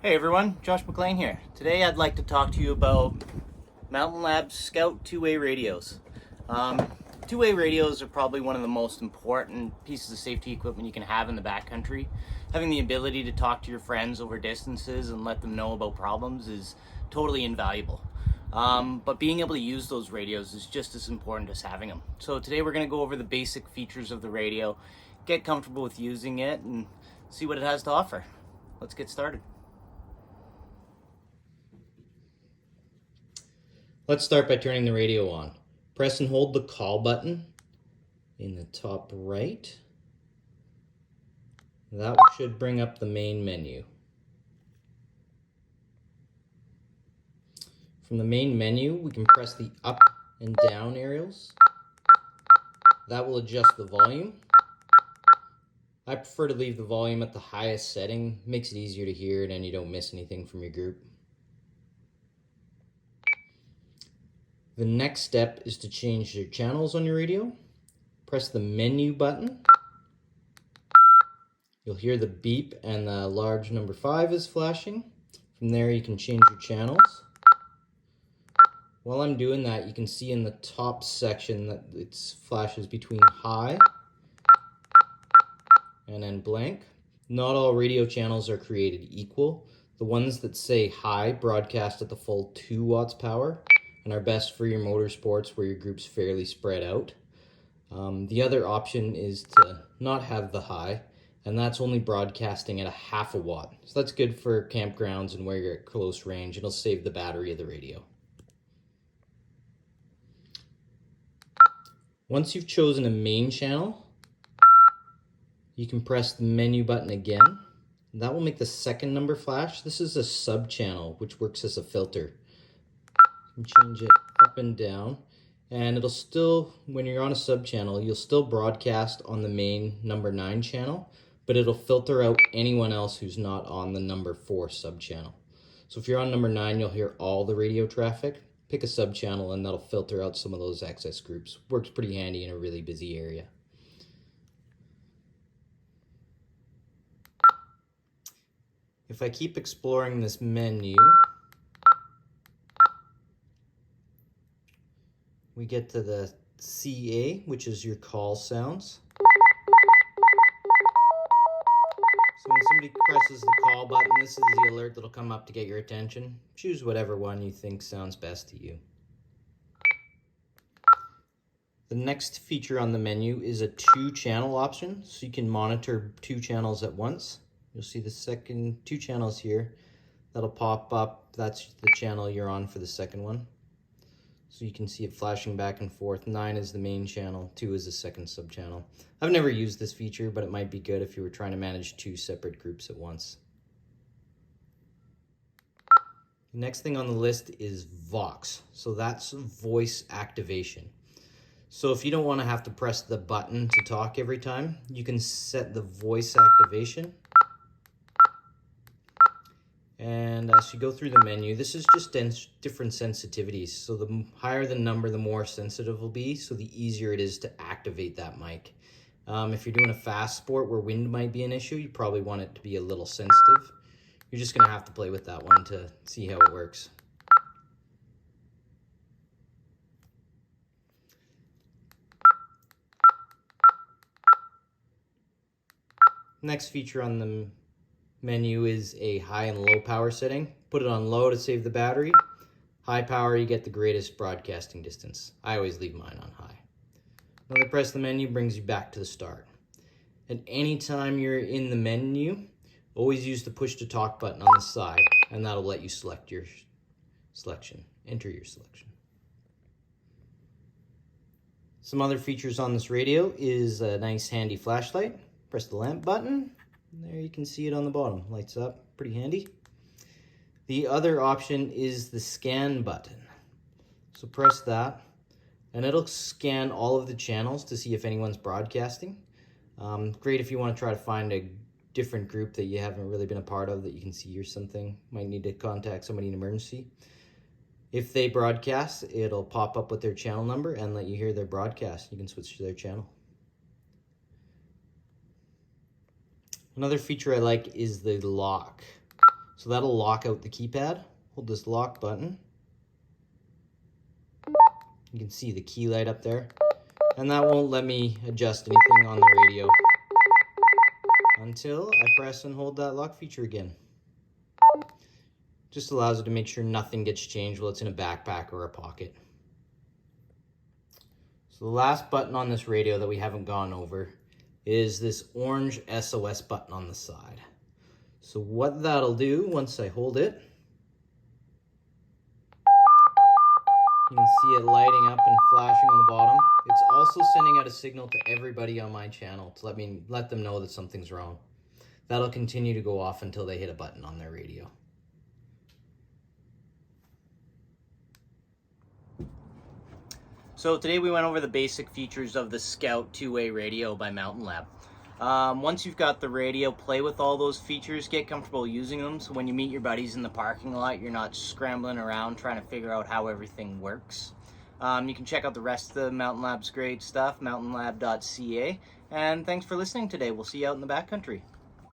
Hey everyone, Josh McLean here. Today I'd like to talk to you about Mountain Labs Scout two-way radios. Two-way radios are probably one of the most important pieces of safety equipment you can have in the backcountry. Having the ability to talk to your friends over distances and let them know about problems is totally invaluable. But being able to use those radios is just as important as having them. So today we're going to go over the basic features of the radio, get comfortable with using it, and see what it has to offer. Let's get started. Let's start by turning the radio on. Press and hold the call button in the top right. That should bring up the main menu. From the main menu, we can press the up and down arrows. That will adjust the volume. I prefer to leave the volume at the highest setting. Makes it easier to hear and you don't miss anything from your group. The next step is to change your channels on your radio. Press the menu button. You'll hear the beep and the large number 5 is flashing. From there you can change your channels. While I'm doing that, you can see in the top section that it flashes between high and then blank. Not all radio channels are created equal. The ones that say high broadcast at the full 2 watts power and are best for your motorsports where your group's fairly spread out. The other option is to not have the high, and that's only broadcasting at a half a watt. So that's good for campgrounds and where you're at close range. It'll save the battery of the radio. Once you've chosen a main channel, you can press the menu button again. That will make the second number flash. This is a sub channel, which works as a filter. You can change it up and down, and it'll still, when you're on a sub channel, you'll still broadcast on the main number 9 channel, but it'll filter out anyone else who's not on the number 4 sub channel. So if you're on number 9, you'll hear all the radio traffic. Pick a sub channel and that'll filter out some of those excess groups. Works pretty handy in a really busy area. If I keep exploring this menu, we get to the CA, which is your call sounds. So when somebody presses the call button, this is the alert that'll come up to get your attention. Choose whatever one you think sounds best to you. The next feature on the menu is a 2-channel option, so you can monitor 2 channels at once. You'll see the second 2 channels here. That'll pop up. That's the channel you're on for the second one. So you can see it flashing back and forth. 9 is the main channel, 2 is the second sub-channel. I've never used this feature, but it might be good if you were trying to manage 2 separate groups at once. The next thing on the list is Vox. So that's voice activation. So if you don't want to have to press the button to talk every time, you can set the voice activation. And as you go through the menu, this is just different sensitivities. So the higher the number, the more sensitive it will be, so the easier it is to activate that mic. If you're doing a fast sport where wind might be an issue, you probably want it to be a little sensitive. You're just going to have to play with that one to see how it works. Next feature on the menu is a high and low power setting. Put it on low to save the battery. High power, you get the greatest broadcasting distance. I always leave mine on high. Another press the menu brings you back to the start. At any time you're in the menu, always use the push to talk button on the side, and that'll let you select your selection, enter your selection. Some other features on this radio is a nice handy flashlight. Press the lamp button. There you can see it on the bottom, lights up, pretty handy. The other option is the scan button. So press that and it'll scan all of the channels to see if anyone's broadcasting. Great if you want to try to find a different group that you haven't really been a part of that you can see or something, might need to contact somebody in emergency. If they broadcast, it'll pop up with their channel number and let you hear their broadcast. You can switch to their channel. Another feature I like is the lock. So that'll lock out the keypad. Hold this lock button. You can see the key light up there. And that won't let me adjust anything on the radio until I press and hold that lock feature again. Just allows it to make sure nothing gets changed while it's in a backpack or a pocket. So the last button on this radio that we haven't gone over is this orange SOS button on the side. So what that'll do, once I hold it, you can see it lighting up and flashing on the bottom. It's also sending out a signal to everybody on my channel to let them know that something's wrong. That'll continue to go off until they hit a button on their radio. So today we went over the basic features of the Scout two-way radio by Mountain Lab. Once you've got the radio, play with all those features, get comfortable using them, so when you meet your buddies in the parking lot, you're not scrambling around trying to figure out how everything works. You can check out the rest of the Mountain Lab's great stuff, mountainlab.ca, and thanks for listening today. We'll see you out in the backcountry.